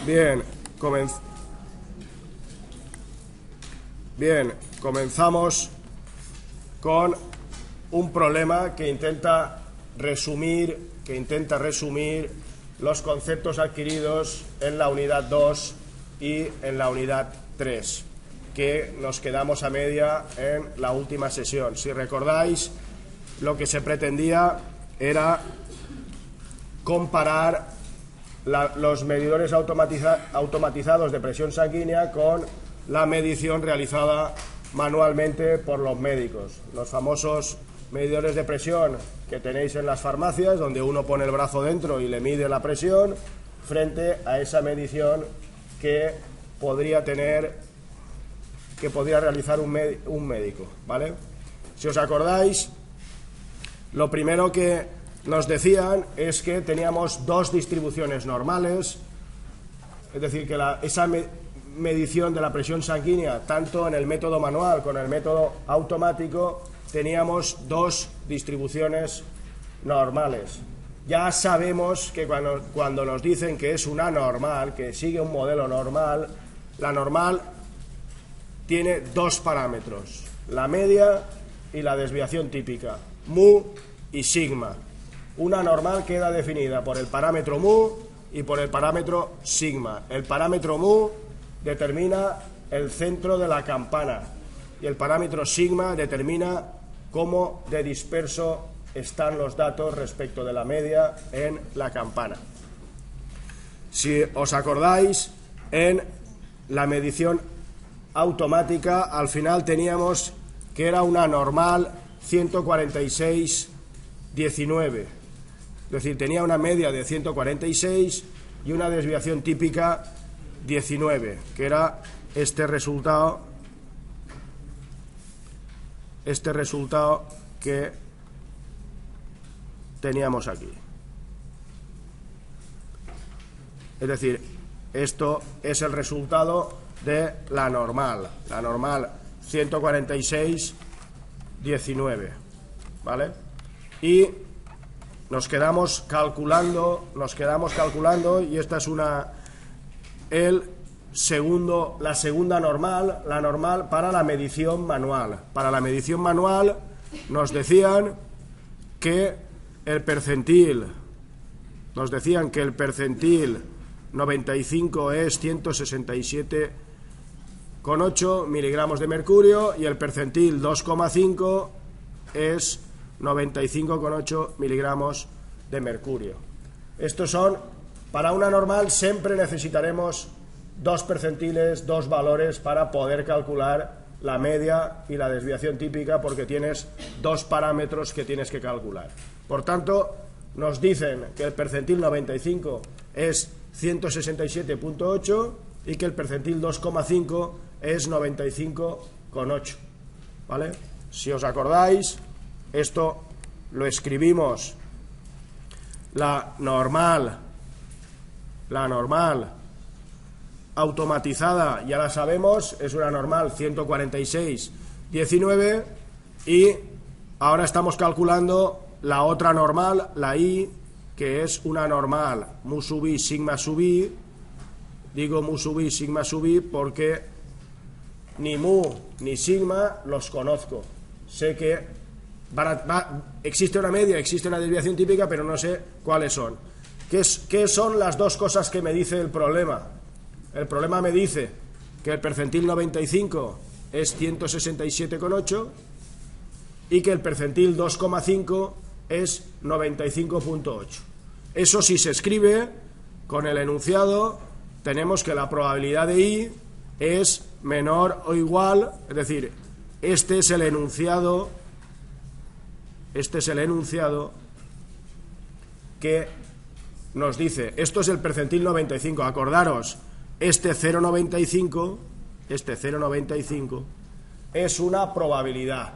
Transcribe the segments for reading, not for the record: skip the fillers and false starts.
Bien, comenzamos con un problema que intenta resumir los conceptos adquiridos en la unidad 2 y en la unidad 3, que nos quedamos a media en la última sesión. Si recordáis, lo que se pretendía era comparar los medidores automatizados de presión sanguínea con la medición realizada manualmente por los médicos, los famosos medidores de presión que tenéis en las farmacias, donde uno pone el brazo dentro y le mide la presión, frente a esa medición que podría realizar un médico, ¿vale? Si os acordáis, lo primero que nos decían es que teníamos dos distribuciones normales, es decir, que esa medición de la presión sanguínea, tanto en el método manual como en el método automático, teníamos dos distribuciones normales. Ya sabemos que cuando nos dicen que es una normal, que sigue un modelo normal, la normal tiene dos parámetros, la media y la desviación típica, mu y sigma. Una normal queda definida por el parámetro mu y por el parámetro sigma. El parámetro mu determina el centro de la campana y el parámetro sigma determina cómo de disperso están los datos respecto de la media en la campana. Si os acordáis, en la medición automática al final teníamos que era una normal 146/19, es decir, tenía una media de 146 y una desviación típica 19, que era este resultado que teníamos aquí. Es decir, esto es el resultado de la normal 146/19, ¿vale? Y nos quedamos calculando y esta es la segunda normal, la normal para la medición manual. Para la medición manual nos decían que el percentil 95 es 167,8 miligramos de mercurio y el percentil 2,5 es 95,8 miligramos de mercurio. Estos son, para una normal siempre necesitaremos dos percentiles, dos valores para poder calcular la media y la desviación típica, porque tienes dos parámetros que tienes que calcular. Por tanto, nos dicen que el percentil 95 es 167,8 y que el percentil 2,5 es 95,8, ¿vale? Si os acordáis, esto lo escribimos, la normal automatizada, ya la sabemos, es una normal 146/19 y ahora estamos calculando la otra normal, la I, que es una normal mu sub I, sigma sub I. Digo mu sub I, sigma sub I porque ni mu ni sigma los conozco. Sé que existe una media, existe una desviación típica, pero no sé cuáles son. ¿Qué son las dos cosas que me dice el problema? El problema me dice que el percentil 95 es 167,8 y que el percentil 2,5 es 95,8. Eso, si se escribe con el enunciado, tenemos que la probabilidad de I es menor o igual, es decir, este es el enunciado que nos dice, esto es el percentil 95, acordaros, este 0,95 es una probabilidad.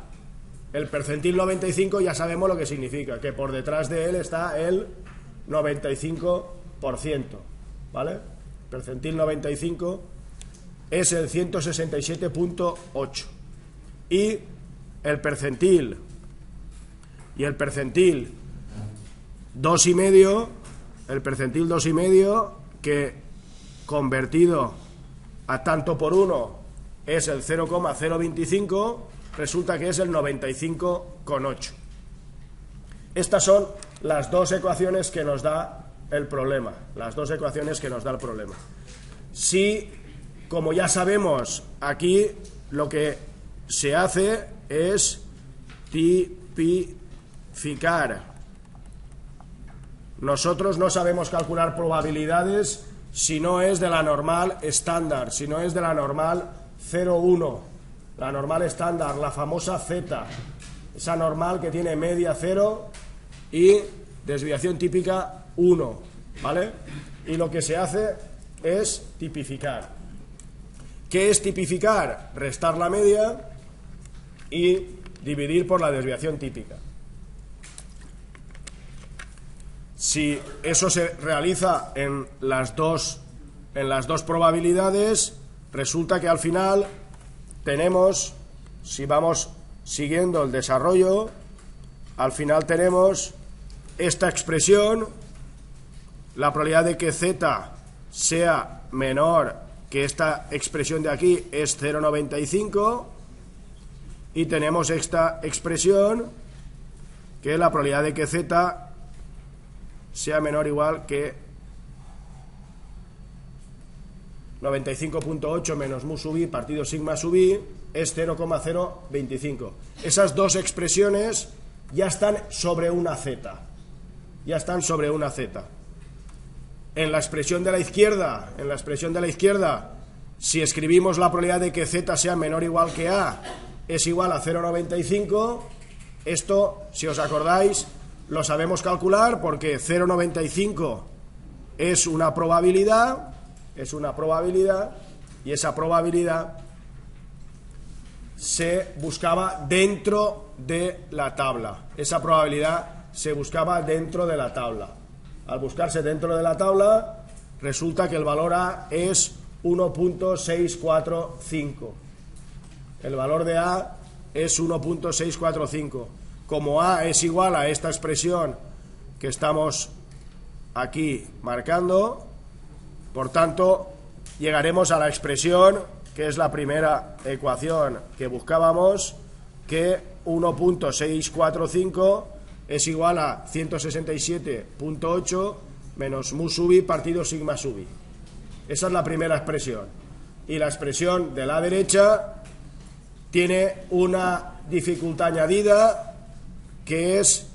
El percentil 95 ya sabemos lo que significa, que por detrás de él está el 95%, ¿vale? Percentil 95 es el 167,8 y el percentil 2,5, que convertido a tanto por 1 es el 0,025, resulta que es el 95,8. Estas son las dos ecuaciones que nos da el problema. Las dos ecuaciones que nos da el problema. Si, como ya sabemos, aquí lo que se hace es tipificar. Nosotros no sabemos calcular probabilidades si no es de la normal estándar, si no es de la normal 0,1, la normal estándar, la famosa Z, esa normal que tiene media 0 y desviación típica 1, ¿vale? Y lo que se hace es tipificar. ¿Qué es tipificar? Restar la media y dividir por la desviación típica. Si eso se realiza en las dos probabilidades, resulta que al final tenemos, si vamos siguiendo el desarrollo, al final tenemos esta expresión, la probabilidad de que Z sea menor que esta expresión de aquí es 0,95, y tenemos esta expresión que la probabilidad de que Z sea menor o igual que 95,8 menos mu sub i partido sigma sub i es 0,025. Esas dos expresiones ya están sobre una Z. Ya están sobre una Z. En la expresión de la izquierda, si escribimos la probabilidad de que Z sea menor o igual que A es igual a 0,95, esto, si os acordáis, lo sabemos calcular porque 0,95 es una probabilidad, y esa probabilidad se buscaba dentro de la tabla. Esa probabilidad se buscaba dentro de la tabla. Al buscarse dentro de la tabla, resulta que el valor A es 1.645. El valor de A es 1.645. Como A es igual a esta expresión que estamos aquí marcando, por tanto, llegaremos a la expresión que es la primera ecuación que buscábamos, que 1.645 es igual a 167,8 menos mu sub i partido sigma sub i. Esa es la primera expresión. Y la expresión de la derecha tiene una dificultad añadida, que es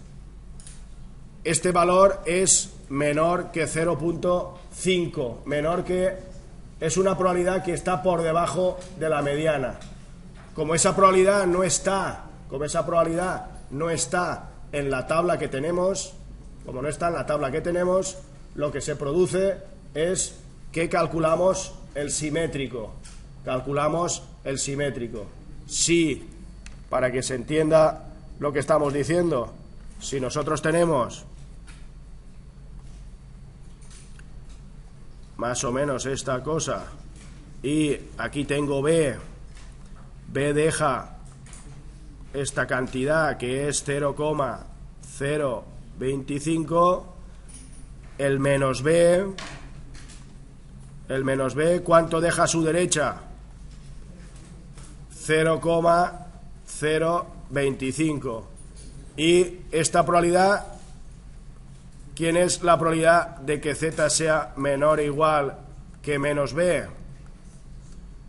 este valor es menor que 0.5, menor que, es una probabilidad que está por debajo de la mediana. Como esa probabilidad no está en la tabla que tenemos, lo que se produce es que calculamos el simétrico. Si, para que se entienda lo que estamos diciendo, si nosotros tenemos más o menos esta cosa y aquí tengo B deja esta cantidad que es 0,025, el menos B, ¿cuánto deja a su derecha? 0,025. Y esta probabilidad, ¿quién es la probabilidad de que Z sea menor o igual que menos B?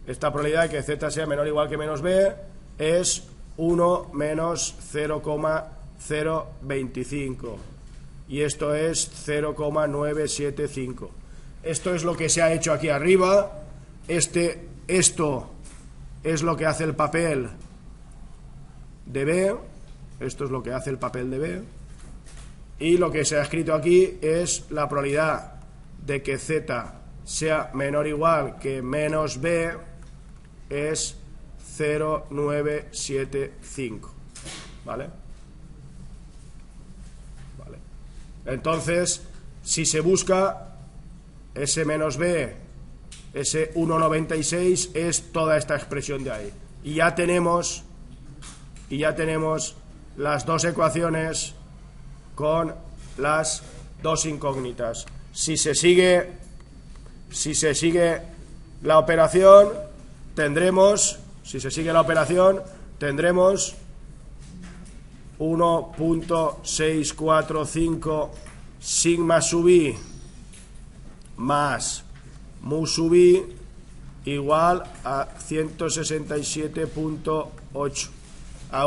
Esta probabilidad de que Z sea menor o igual que menos B es 1 menos 0,025. Y esto es 0,975. Esto es lo que se ha hecho aquí arriba. Esto es lo que hace el papel de B. Esto es lo que hace el papel de B. Y lo que se ha escrito aquí es la probabilidad de que Z sea menor o igual que menos B es 0,975. ¿Vale? Entonces, si se busca ese menos B, ese 1,96 es toda esta expresión de ahí. Y ya tenemos las dos ecuaciones con las dos incógnitas. Si se sigue si se sigue la operación, tendremos, 1.645 sigma sub i más mu sub i igual a 167.8.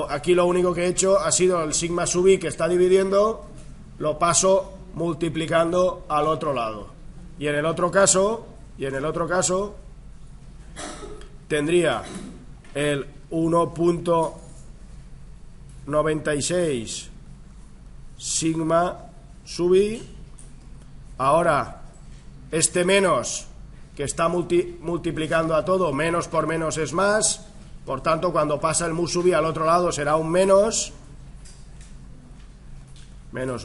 Aquí lo único que he hecho ha sido el sigma sub i que está dividiendo, lo paso multiplicando al otro lado. Y en el otro caso tendría el 1.96 sigma sub i. Ahora, este menos que está multiplicando a todo, menos por menos es más, por tanto, cuando pasa el mu sub i al otro lado será un menos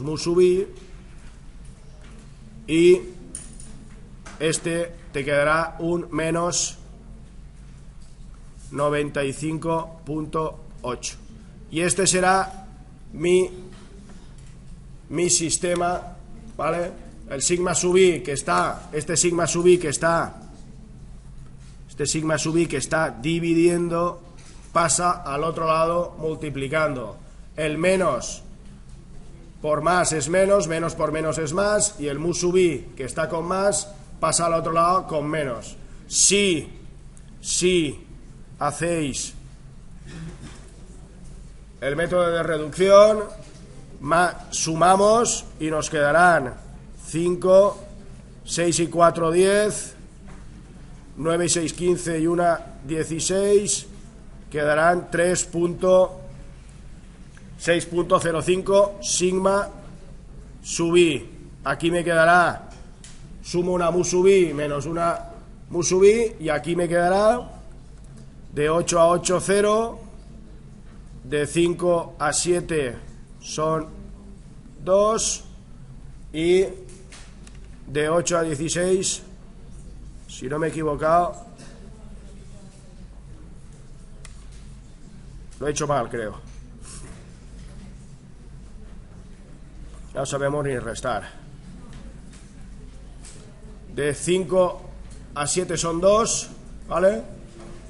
mu sub i, y este te quedará un menos 95.8. Y este será mi sistema, ¿vale? El sigma sub i que está, este sigma sub i que está dividiendo, pasa al otro lado multiplicando. El menos por más es menos, menos por menos es más, y el mu sub i que está con más pasa al otro lado con menos. Si hacéis el método de reducción, sumamos y nos quedarán 5, 6 y 4, 10, 9 y 6, 15 y 1, 16, quedarán 3.6.05 sigma sub i. Aquí me quedará, sumo una mu sub i menos una mu sub i, y aquí me quedará de 8 a 8, 0, de 5 a 7 son 2, y de 8 a 16, si no me he equivocado, lo he hecho mal, creo. No sabemos ni restar. De 5 a 7 son 2, ¿vale?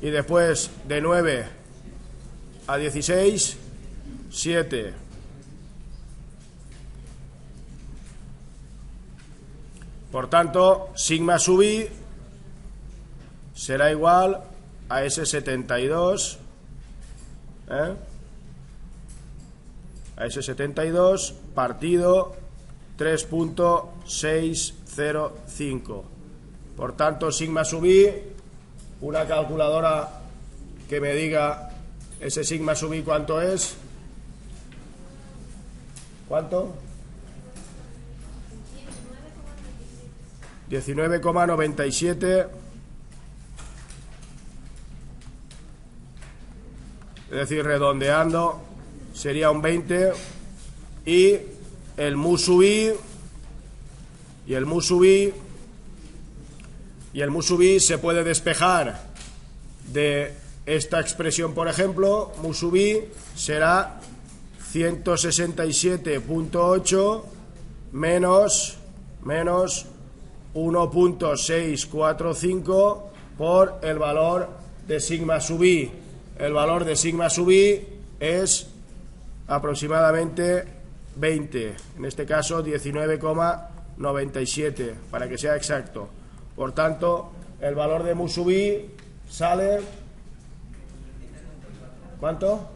Y después de 9 a 16, 7. Por tanto, sigma sub i será igual a ese 72, a ese 72 partido 3.605. Por tanto, sigma sub i, una calculadora que me diga ese sigma sub i cuánto es. ¿Cuánto? 19,97. Es decir, redondeando sería un 20, y el mu sub i se puede despejar de esta expresión, por ejemplo. Mu sub i será 167.8 menos 1.645 por el valor de sigma sub i. El valor de sigma sub i es aproximadamente 20, en este caso 19,97, para que sea exacto. Por tanto, el valor de mu sub i sale, ¿cuánto?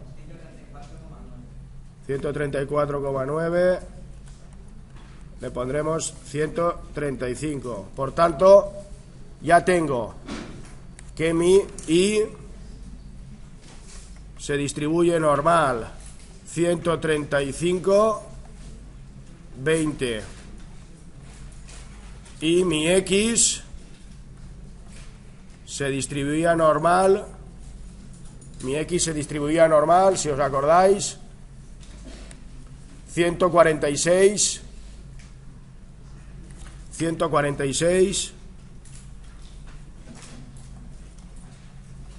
134,9, le pondremos 135. Por tanto, ya tengo que mi i se distribuye normal 135, 20, y mi x se distribuía normal, si os acordáis, 146,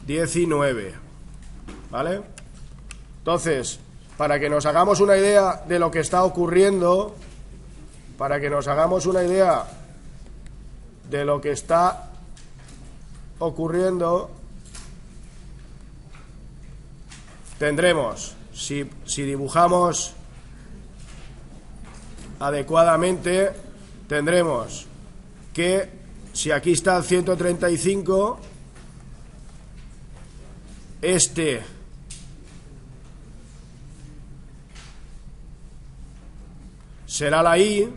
19, ¿vale? Entonces, para que nos hagamos una idea de lo que está ocurriendo, de lo que está ocurriendo, tendremos, si dibujamos adecuadamente, tendremos que si aquí está el 135, este será la I,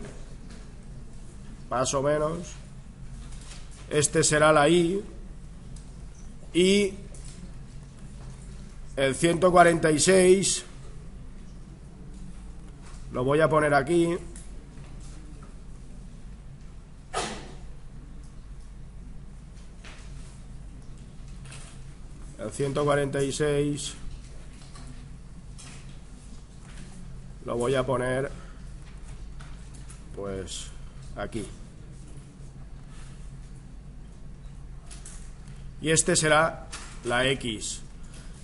más o menos, este será la I, y el 146 lo voy a poner aquí, el 146 lo voy a poner pues aquí, y este será la X.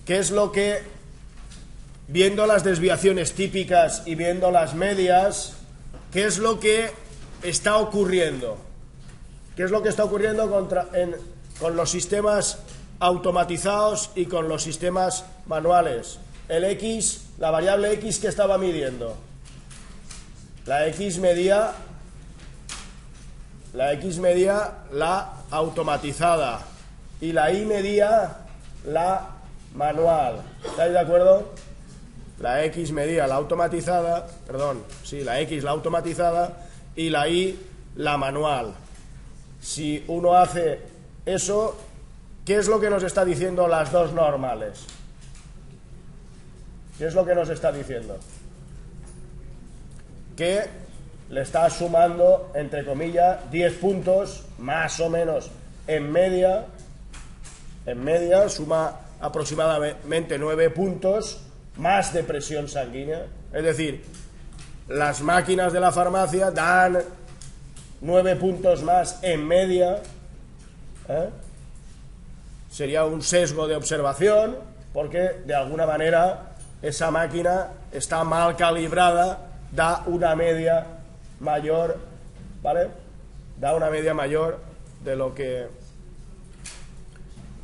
¿Qué es lo que, viendo las desviaciones típicas y viendo las medias, qué es lo que está ocurriendo? ¿Qué es lo que está ocurriendo con los sistemas automatizados y con los sistemas manuales? El X, la variable X que estaba midiendo, la X medía la automatizada y la Y medía la manual. ¿Estáis de acuerdo? La X medía la automatizada, perdón, sí, la X la automatizada y la Y la manual. Si uno hace eso, ¿qué es lo que nos está diciendo las dos normales? ¿Qué es lo que nos está diciendo? Que le está sumando, entre comillas, 10 puntos, más o menos, en media, suma aproximadamente 9 puntos más de presión sanguínea. Es decir, las máquinas de la farmacia dan 9 puntos más en media. Sería un sesgo de observación, porque de alguna manera esa máquina está mal calibrada, da una media mayor, ¿vale? Da una media mayor de lo que...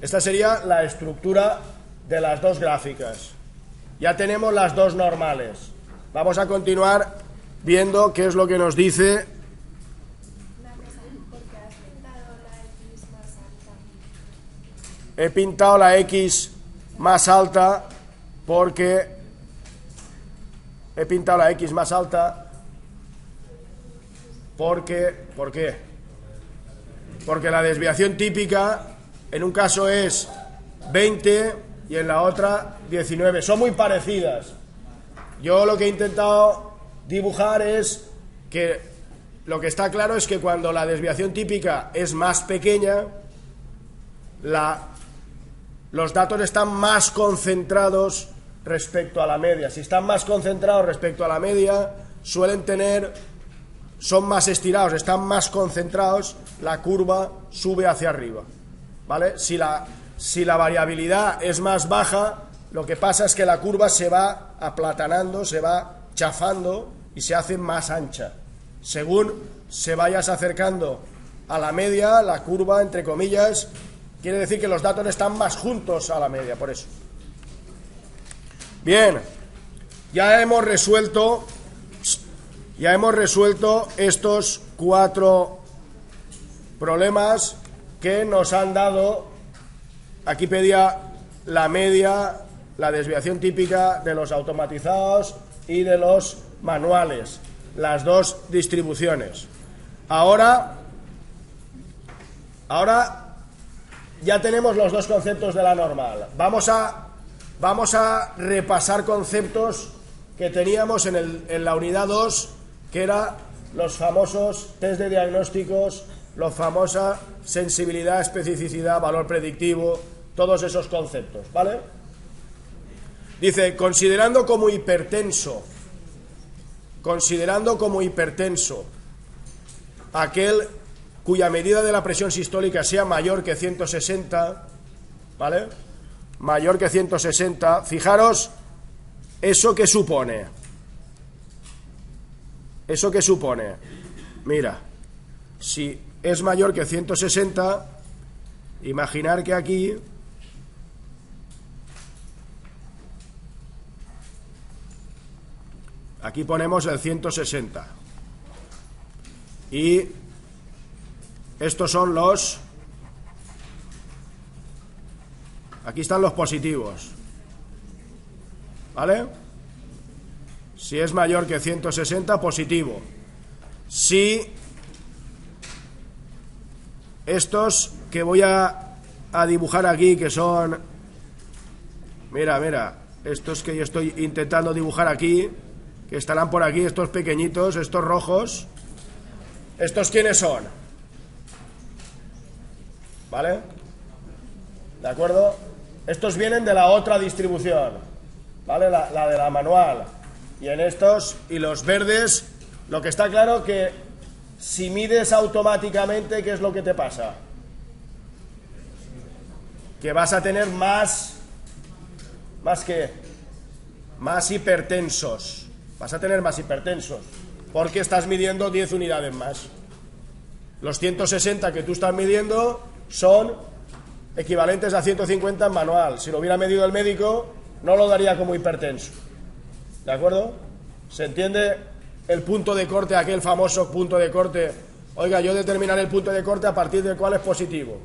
Esta sería la estructura de las dos gráficas. Ya tenemos las dos normales. Vamos a continuar viendo qué es lo que nos dice. He pintado la X más alta porque ¿por qué? Porque la desviación típica en un caso es 20 y en la otra 19. Son muy parecidas. Yo lo que he intentado dibujar es que lo que está claro es que cuando la desviación típica es más pequeña, los datos están más concentrados respecto a la media. Si están más concentrados respecto a la media, son más estirados, están más concentrados, la curva sube hacia arriba, ¿vale? Si la variabilidad es más baja, lo que pasa es que la curva se va aplatanando, se va chafando y se hace más ancha. Según se vayas acercando a la media, la curva, entre comillas, quiere decir que los datos están más juntos a la media, por eso. Bien, ya hemos resuelto estos 4 problemas que nos han dado. Aquí pedía la media, la desviación típica de los automatizados y de los manuales, las dos distribuciones. Ahora ya tenemos los dos conceptos de la normal. Vamos a repasar conceptos que teníamos en la unidad 2, que eran los famosos test de diagnósticos, la famosa sensibilidad, especificidad, valor predictivo, todos esos conceptos, ¿vale? Dice, considerando como hipertenso aquel cuya medida de la presión sistólica sea mayor que 160, ¿vale? Mayor que 160, fijaros, ¿eso qué supone? Mira, si es mayor que 160, imaginar que aquí ponemos el 160 y estos son aquí están los positivos, ¿vale? Si es mayor que 160, positivo. Si estos que voy a dibujar aquí, que son, mira, estos que yo estoy intentando dibujar aquí, que estarán por aquí, estos pequeñitos, estos rojos, ¿estos quiénes son? ¿Vale? ¿De acuerdo? Estos vienen de la otra distribución, ¿vale? La de la manual. Y en estos, y los verdes, lo que está claro que si mides automáticamente, ¿qué es lo que te pasa? Que vas a tener más ¿qué? Más hipertensos. Vas a tener más hipertensos, porque estás midiendo 10 unidades más. Los 160 que tú estás midiendo son equivalentes a 150 en manual. Si lo hubiera medido el médico, no lo daría como hipertenso. ¿De acuerdo? ¿Se entiende el punto de corte, aquel famoso punto de corte? Oiga, yo determinaré el punto de corte a partir del cual es positivo,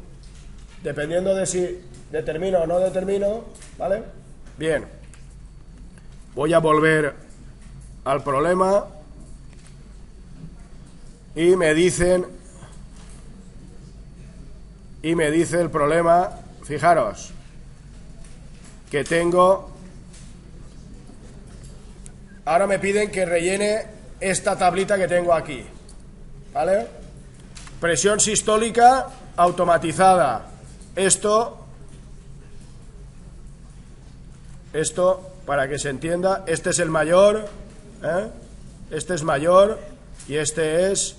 dependiendo de si determino o no determino, ¿vale? Bien. Voy a volver al problema y me dice el problema, fijaros, que tengo, ahora me piden que rellene esta tablita que tengo aquí, ¿vale? Presión sistólica automatizada. Esto, para que se entienda, este es el mayor, este es mayor y este es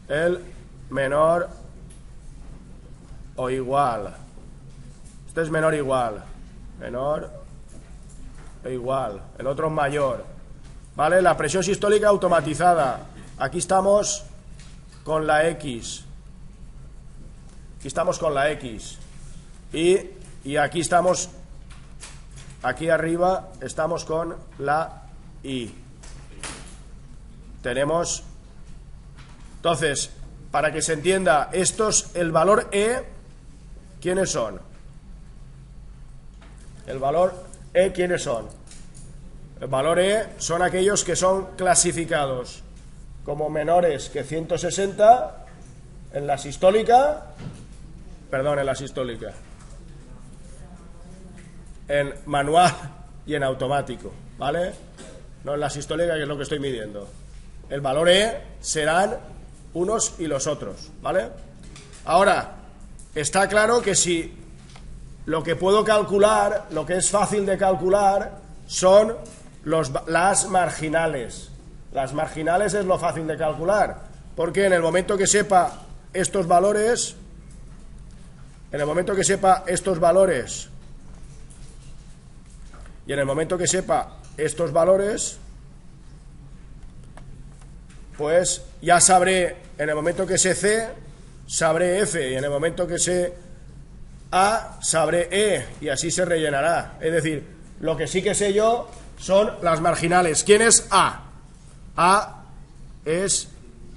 el menor o igual. Este es menor o igual. Menor o igual. El otro es mayor. ¿Vale? La presión sistólica automatizada. Aquí estamos con la X. Aquí estamos con la X. Y aquí estamos, aquí arriba estamos con la Y. Tenemos, entonces, para que se entienda, estos, el valor E, ¿quiénes son? El valor E, ¿quiénes son? El valor E son aquellos que son clasificados como menores que 160 en la sistólica, en manual y en automático, ¿vale? No en la sistólica, que es lo que estoy midiendo. El valor E serán unos y los otros, ¿vale? Ahora, está claro que si lo que puedo calcular, lo que es fácil de calcular, son las marginales. Las marginales es lo fácil de calcular, porque en el momento que sepa estos valores, y en el momento que sepa estos valores, pues ya sabré, en el momento que sé C, sabré F, y en el momento que sé A, sabré E, y así se rellenará. Es decir, lo que sí que sé yo son las marginales. ¿Quién es A? A es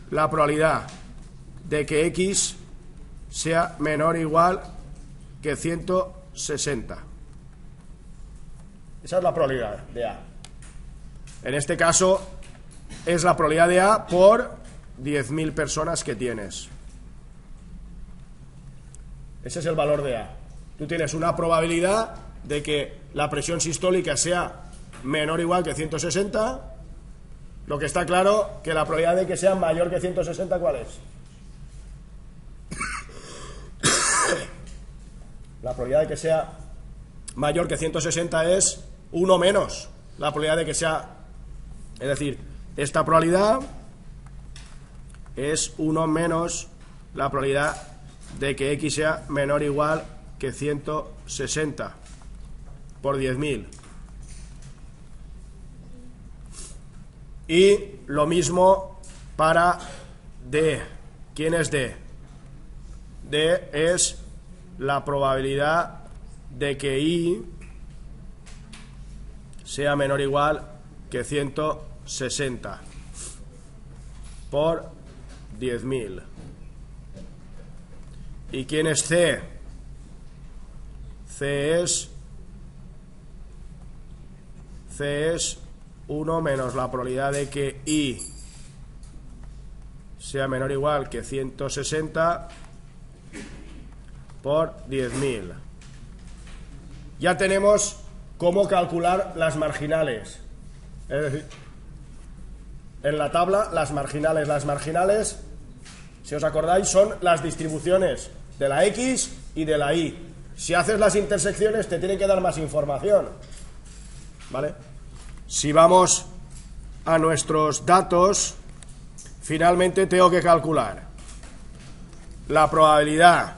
la probabilidad de que X sea menor o igual que 160. Esa es la probabilidad de A. En este caso es la probabilidad de A por 10.000 personas que tienes. Ese es el valor de A. Tú tienes una probabilidad de que la presión sistólica sea menor o igual que 160. Lo que está claro, que la probabilidad de que sea mayor que 160, ¿cuál es? La probabilidad de que sea mayor que 160 es 1 menos la probabilidad de que sea, es decir, esta probabilidad es 1 menos la probabilidad de que X sea menor o igual que 160 por 10.000. Y lo mismo para D. ¿Quién es D? es la probabilidad de que I sea menor o igual que 160 por 10.000. ¿Y quién es C? C es 1 menos la probabilidad de que I sea menor o igual que 160 por 10.000. Ya tenemos cómo calcular las marginales. Es decir, en la tabla las marginales, si os acordáis, son las distribuciones de la X y de la Y. Si haces las intersecciones te tienen que dar más información, ¿vale? Si vamos a nuestros datos, finalmente tengo que calcular la probabilidad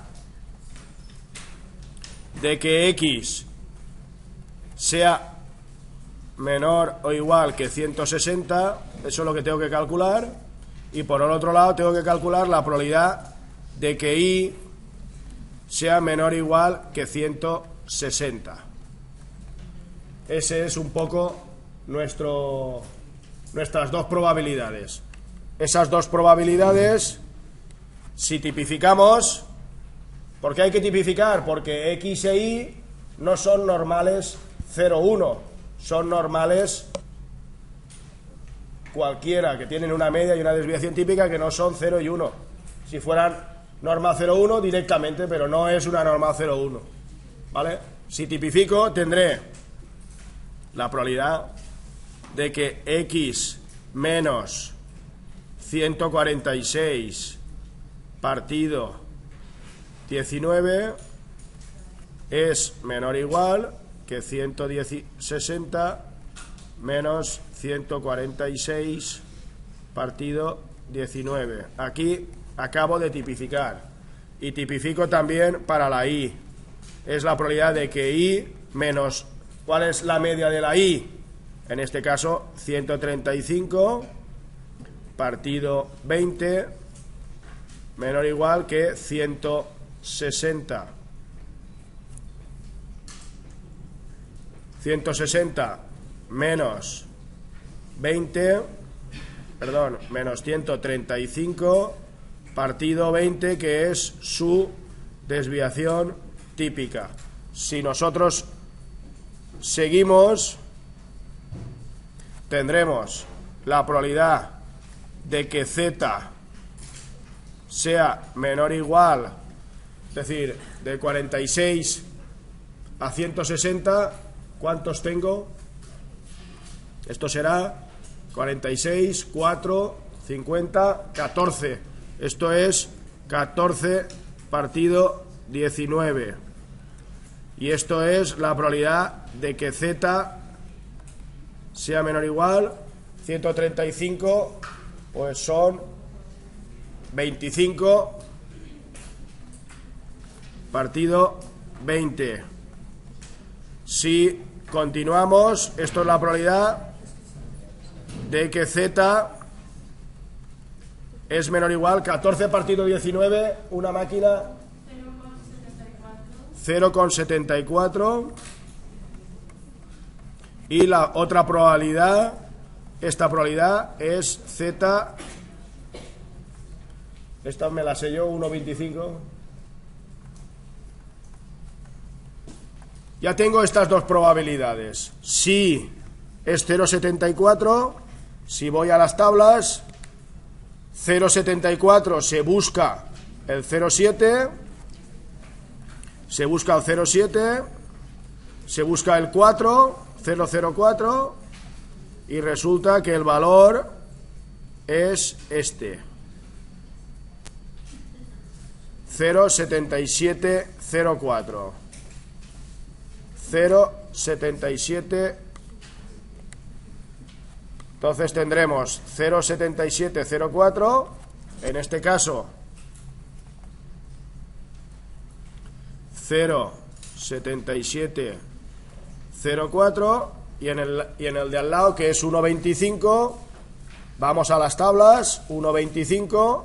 de que X sea menor o igual que 160, eso es lo que tengo que calcular, y por el otro lado tengo que calcular la probabilidad de que Y sea menor o igual que 160. Ese es un poco nuestras dos probabilidades. Esas dos probabilidades, si tipificamos, ¿por qué hay que tipificar? Porque X e Y no son normales 0, 1, son normales cualquiera, que tienen una media y una desviación típica que no son 0 y 1. Si fueran norma 0, 1 directamente, pero no es una norma 0, 1, ¿vale? Si tipifico, tendré la probabilidad de que X menos 146 partido 19 es menor o igual que 160 menos 146 partido 19. Aquí acabo de tipificar y tipifico también para la Y. Es la probabilidad de que Y menos, ¿cuál es la media de la Y? En este caso 135 partido 20 menor o igual que 160. 160 menos 20, perdón, menos 135 partido 20, que es su desviación típica. Si nosotros seguimos, tendremos la probabilidad de que Z sea menor o igual, es decir, de 46 a 160, ¿cuántos tengo? Esto será 46, 4, 50, 14. Esto es 14 partido 19. Y esto es la probabilidad de que Z sea menor o igual. 135, pues son 25 partido 20. Si continuamos, esto es la probabilidad de que Z es menor o igual 14 partido 19, una máquina 0,74. Y la otra probabilidad, esta probabilidad es Z, esta me la sé yo, 1,25. Ya tengo estas dos probabilidades. Si es 0,74, si voy a las tablas, 0,74 se busca el 0,7, se busca el 0,7, se busca el 4, 0,04, y resulta que el valor es este, 0,7704. 0,77. Entonces tendremos 0,7704, en este caso 0,7704, y en el de al lado, que es 1,25, vamos a las tablas. 1,25,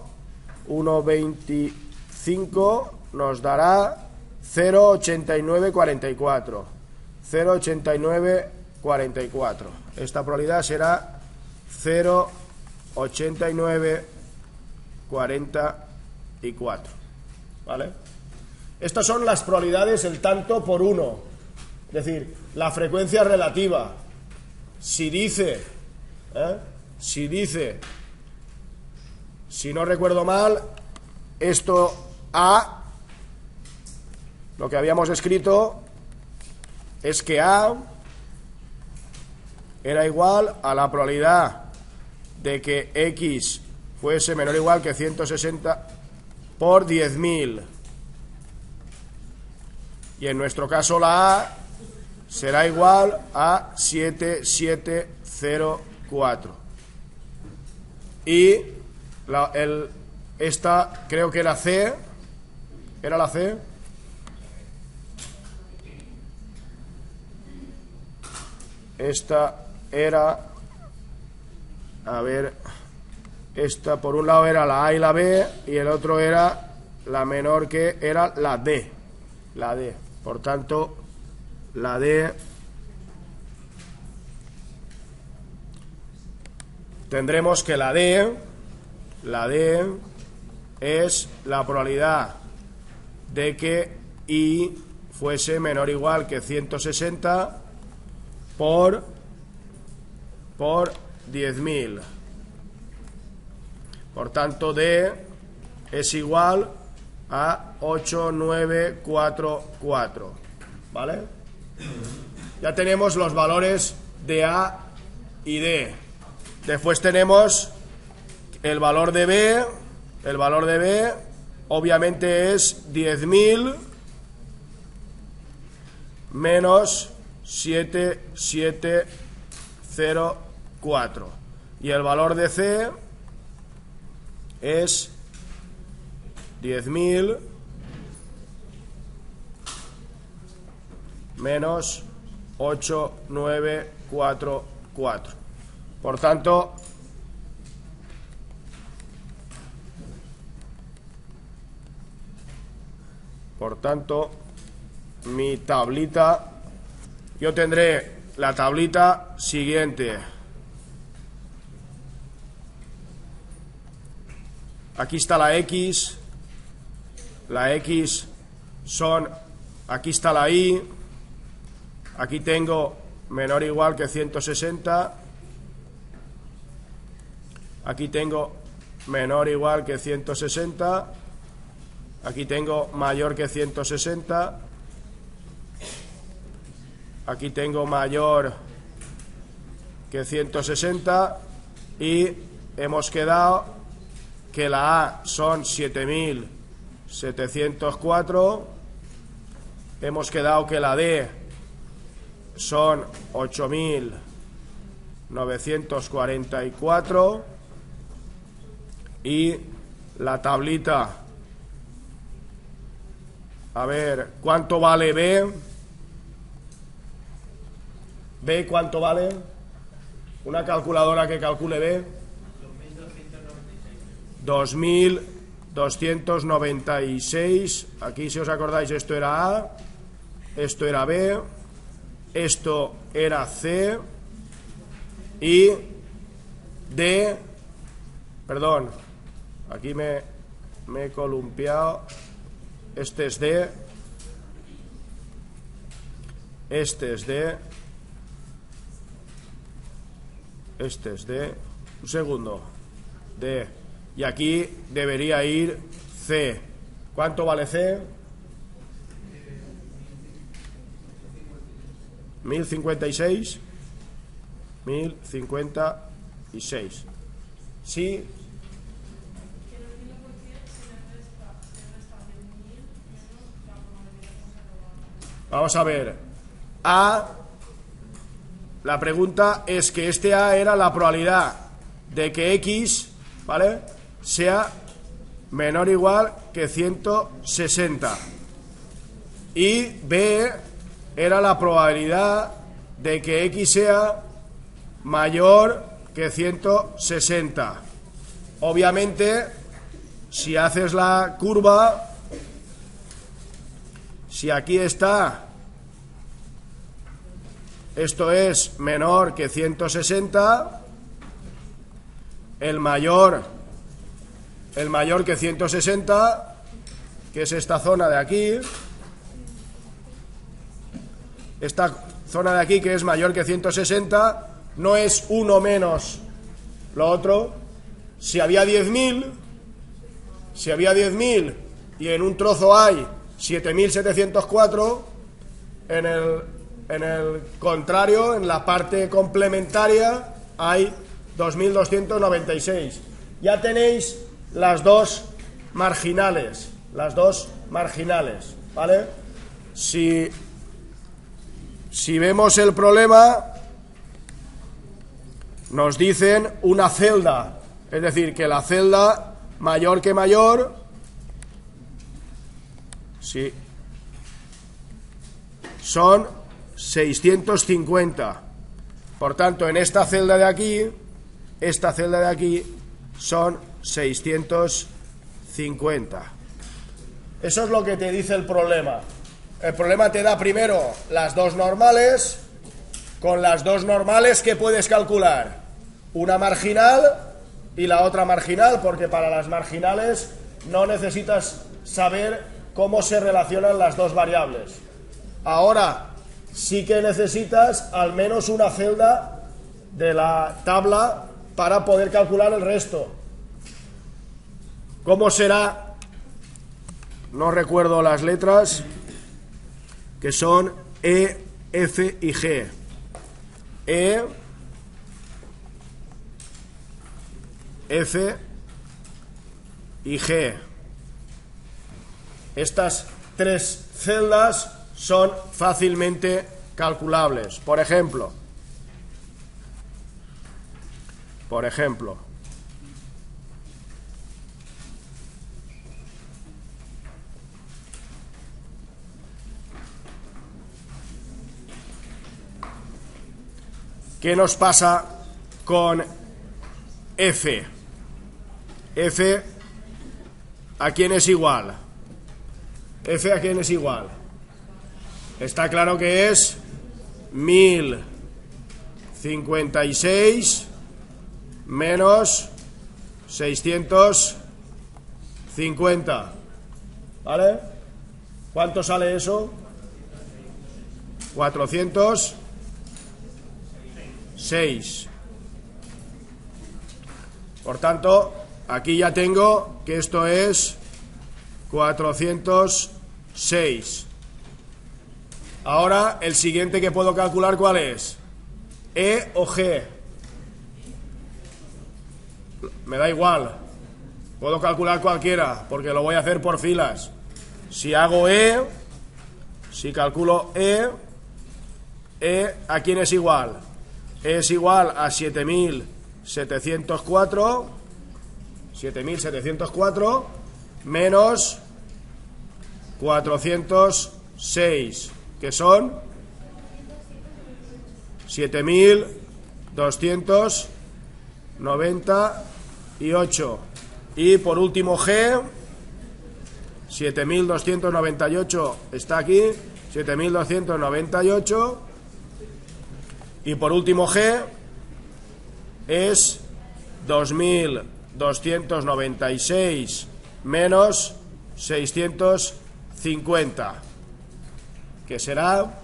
5 nos dará 0,8944. 0,8944. Esta probabilidad será 0,8944. ¿Vale? Estas son las probabilidades el tanto por 1. Es decir, la frecuencia relativa. Si dice, si no recuerdo mal, esto A, lo que habíamos escrito es que A era igual a la probabilidad de que X fuese menor o igual que 160 por 10.000. Y en nuestro caso la A será igual a 7704. Y esta creo que era C. ¿Era la C? Esta era... A ver... Esta por un lado era la A y la B, y el otro era la menor que era la D. La D. Por tanto, la D tendremos que la D es la probabilidad de que I fuese menor o igual que 160 por 10.000. Por tanto, D es igual a 8944. ¿Vale? Ya tenemos los valores de A y D. Después tenemos el valor de B. El valor de B obviamente es 10.000 menos 7704. Y el valor de C es 10.000 menos 8944. Por tanto, mi tablita, yo tendré la tablita siguiente. Aquí está la X son, aquí está la Y, aquí tengo menor o igual que 160, aquí tengo menor o igual que 160, aquí tengo mayor que 160, aquí tengo mayor que 160 y hemos quedado que la A son 7.704, hemos quedado que la D son 8.944 y la tablita, a ver, ¿cuánto vale B? ¿B cuánto vale? Una calculadora que calcule B. 2.296. Aquí, si os acordáis, esto era A, esto era B, esto era C y D, perdón, aquí me he columpiado, este es D, este es D, este es D, un segundo, D, y aquí debería ir C. ¿Cuánto vale C? 1056. 1056. Sí. Vamos a ver. A. La pregunta es que este A era la probabilidad de que X, ¿vale?, sea menor o igual que 160. Y B era la probabilidad de que X sea mayor que 160. Obviamente, si haces la curva, si aquí está, esto es menor que 160, el mayor que 160, que es esta zona de aquí, esta zona de aquí que es mayor que 160, no es 1 menos lo otro. Si había 10.000 y en un trozo hay 7.704, en el contrario, en la parte complementaria, hay 2.296. Ya tenéis las dos marginales, ¿vale? Si vemos el problema, nos dicen una celda, es decir, que la celda mayor que mayor, sí, son 650. Por tanto, en esta celda de aquí son 650. Eso es lo que te dice el problema. El problema te da primero las dos normales. Con las dos normales, ¿qué puedes calcular? Una marginal y la otra marginal, porque para las marginales no necesitas saber cómo se relacionan las dos variables. Ahora sí que necesitas al menos una celda de la tabla para poder calcular el resto. ¿Cómo será? No recuerdo las letras, que son E, F y G. E, F y G. Estas tres celdas son fácilmente calculables. Por ejemplo, ¿qué nos pasa con F? F, ¿a quién es igual? F, ¿a quién es igual? Está claro que es 1056 menos 650. ¿Vale? ¿Cuánto sale eso? 406. Por tanto, aquí ya tengo que esto es 406. Ahora, el siguiente que puedo calcular, ¿cuál es? ¿E o G? Me da igual. Puedo calcular cualquiera, porque lo voy a hacer por filas. Si hago E, si calculo E, ¿a quién es igual? E es igual a 7.704 menos 406, que son 7.298. Y por último G, 7.298 está aquí, 7.298. Y por último G es 2.296 menos 650, que será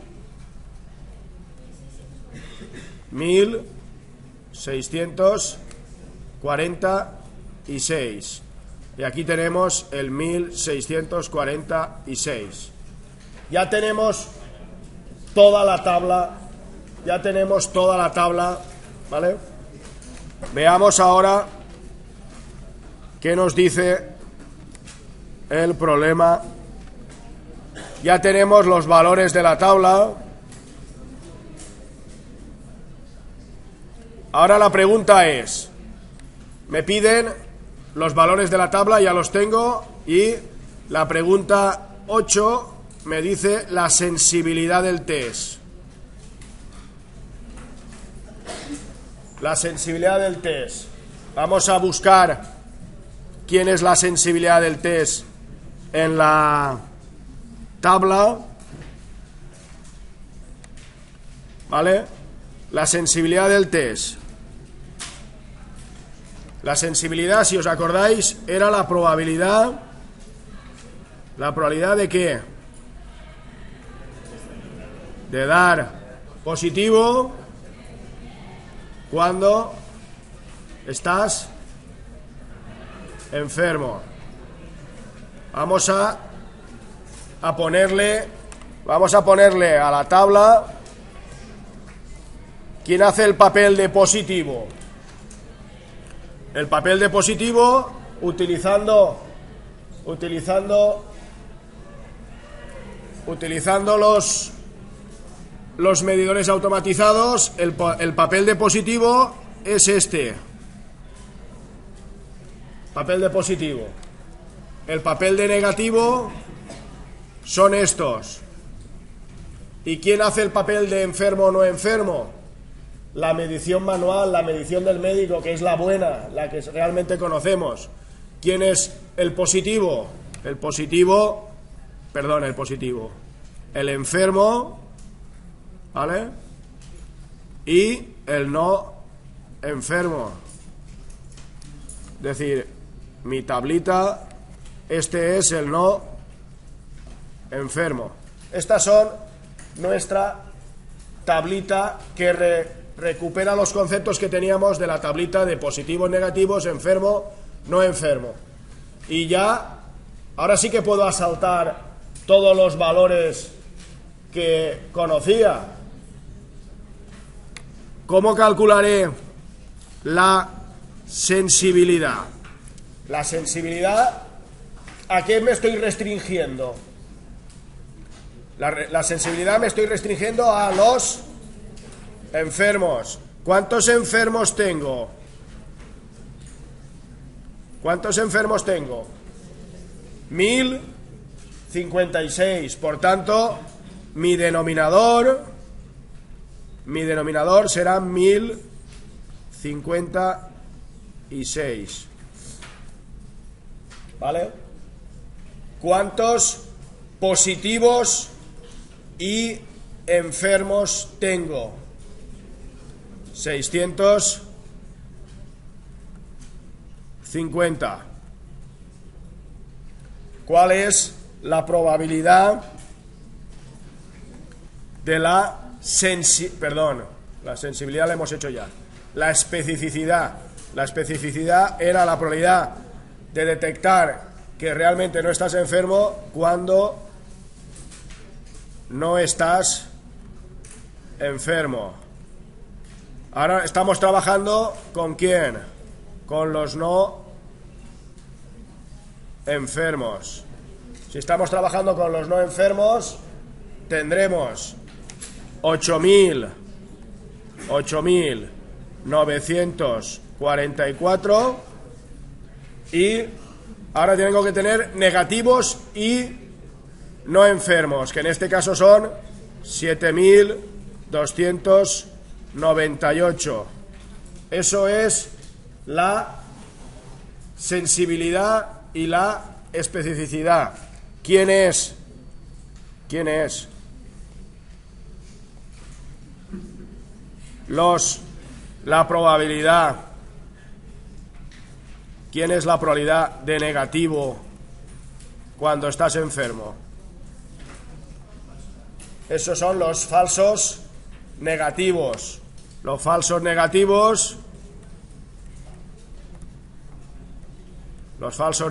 1.646. Y aquí tenemos el 1.646. Ya tenemos toda la tabla. ¿Vale? Veamos ahora qué nos dice el problema. Ya tenemos los valores de la tabla. Ahora la pregunta es, me piden los valores de la tabla, ya los tengo, y la pregunta 8 me dice la sensibilidad del test. La sensibilidad del test. Vamos a buscar quién es la sensibilidad del test en la tabla, ¿vale? La sensibilidad del test. La sensibilidad, si os acordáis, era la probabilidad. ¿La probabilidad de qué? De dar positivo cuando estás enfermo. Vamos a ponerle a la tabla. ¿Quién hace el papel de positivo? El papel de positivo utilizando los medidores automatizados. El papel de positivo es este. Papel de positivo. El papel de negativo son estos. ¿Y quién hace el papel de enfermo o no enfermo? La medición manual, la medición del médico, que es la buena, la que realmente conocemos. ¿Quién es el positivo? El enfermo, ¿vale? Y el no enfermo. Es decir, mi tablita, este es el no enfermo. Estas son nuestra tablita que recupera los conceptos que teníamos de la tablita de positivos, negativos, enfermo, no enfermo. Y ya, ahora sí que puedo asaltar todos los valores que conocía. ¿Cómo calcularé la sensibilidad? La sensibilidad, ¿a qué me estoy restringiendo? La sensibilidad me estoy restringiendo a los enfermos. ¿Cuántos enfermos tengo? ¿Cuántos enfermos tengo? 1056. Por tanto, mi denominador será 1056. ¿Vale? ¿Cuántos positivos y enfermos tengo? 650. ¿Cuál es la probabilidad de la sensibilidad la hemos hecho ya. La especificidad. La especificidad era la probabilidad de detectar que realmente no estás enfermo cuando no estás enfermo. Ahora estamos trabajando ¿con quién? Con los no enfermos. Si estamos trabajando con los no enfermos, tendremos 8.944 y ahora tengo que tener negativos y no enfermos, que en este caso son 7.298. Eso es la sensibilidad y la especificidad. ¿Quién es? La probabilidad. ¿Quién es la probabilidad de negativo cuando estás enfermo? Esos son los falsos negativos. Los falsos negativos. Los falsos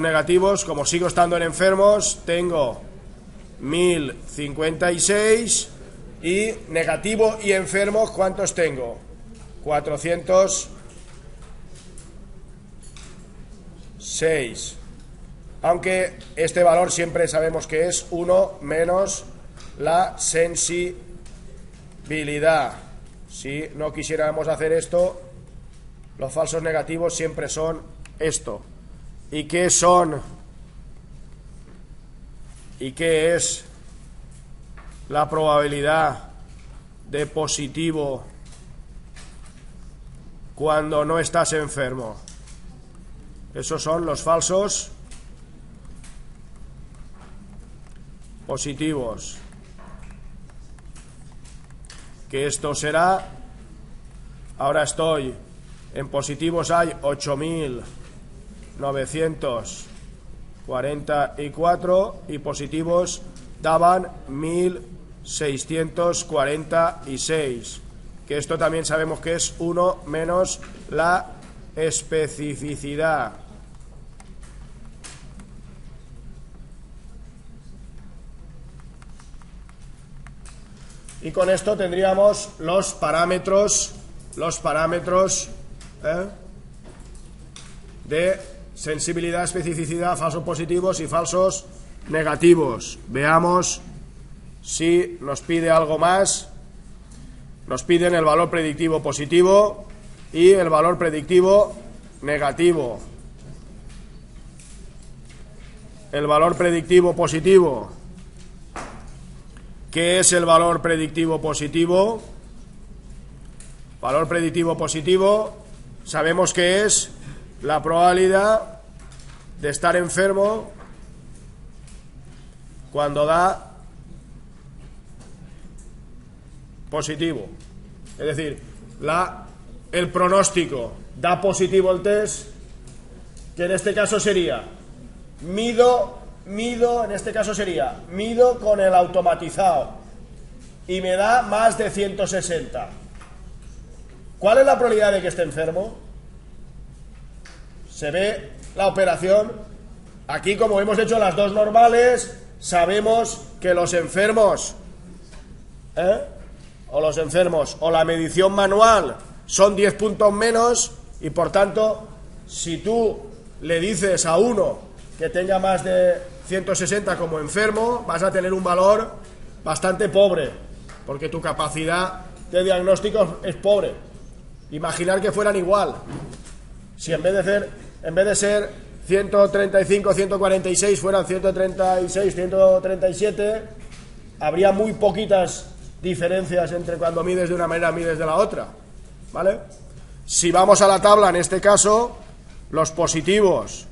negativos, como sigo estando en enfermos, tengo 1056 y negativo y enfermos, ¿cuántos tengo? 406. Aunque este valor siempre sabemos que es 1 menos la sensibilidad. Si no quisiéramos hacer esto, los falsos negativos siempre son esto. ¿Y qué son? ¿Y qué es la probabilidad de positivo cuando no estás enfermo? Esos son los falsos positivos, que esto será, ahora estoy en positivos, hay 8.944 y positivos daban 1.646, que esto también sabemos que es 1 menos la especificidad. Y con esto tendríamos los parámetros de sensibilidad, especificidad, falsos positivos y falsos negativos. Veamos si nos pide algo más. Nos piden el valor predictivo positivo y el valor predictivo negativo. El valor predictivo positivo. ¿Qué es el valor predictivo positivo? Valor predictivo positivo, sabemos que es la probabilidad de estar enfermo cuando da positivo. Es decir, el pronóstico, da positivo el test, que en este caso sería mido con el automatizado y me da más de 160. ¿Cuál es la probabilidad de que esté enfermo? Se ve la operación. Aquí, como hemos hecho las dos normales, sabemos que los enfermos o la medición manual son 10 puntos menos, y por tanto, si tú le dices a uno que tenga más de 160 como enfermo, vas a tener un valor bastante pobre, porque tu capacidad de diagnóstico es pobre. Imaginar que fueran igual. Si en vez de ser 135, 146 fueran 136, 137, habría muy poquitas diferencias entre cuando mides de una manera y mides de la otra, ¿vale? Si vamos a la tabla, en este caso, los positivos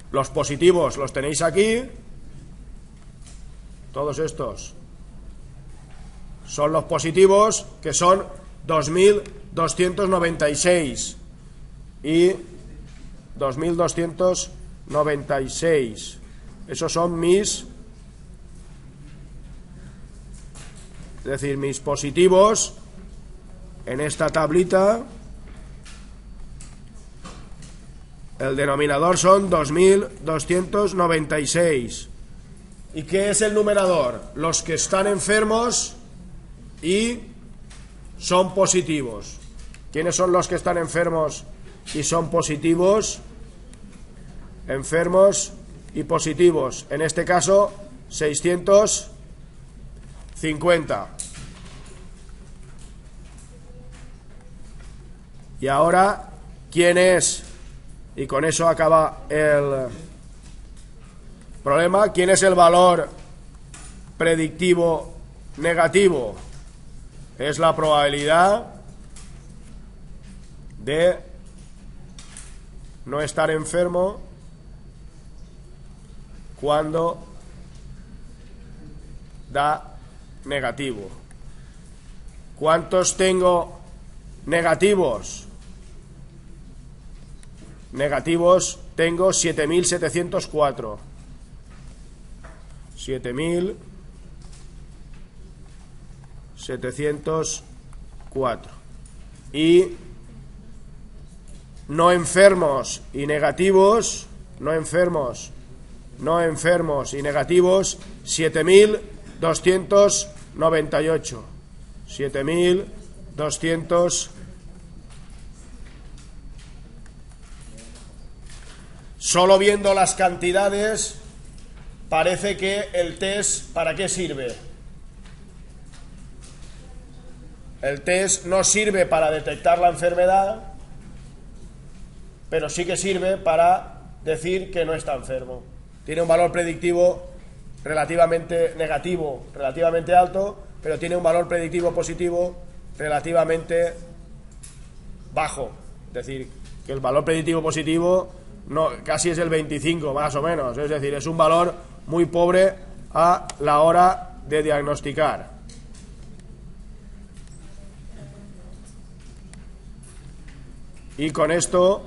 los tenéis aquí. Todos estos son los positivos, que son 2.296 y 2.296. Esos son mis positivos en esta tablita. El denominador son 2.296. ¿Y qué es el numerador? Los que están enfermos y son positivos. ¿Quiénes son los que están enfermos y son positivos? Enfermos y positivos. En este caso, 650. Y ahora, ¿quién es? Y con eso acaba el problema. ¿Quién es el valor predictivo negativo? Es la probabilidad de no estar enfermo cuando da negativo. ¿Cuántos tengo negativos? Negativos tengo 7.704. 7.704. Y no enfermos y negativos, no enfermos y negativos, 7.298. 7.200. Solo viendo las cantidades parece que el test, ¿para qué sirve? El test no sirve para detectar la enfermedad, pero sí que sirve para decir que no está enfermo. Tiene un valor predictivo relativamente negativo, relativamente alto, pero tiene un valor predictivo positivo relativamente bajo. Es decir, que el valor predictivo positivo no, casi es el 25 más o menos, es decir, es un valor muy pobre a la hora de diagnosticar. Y con esto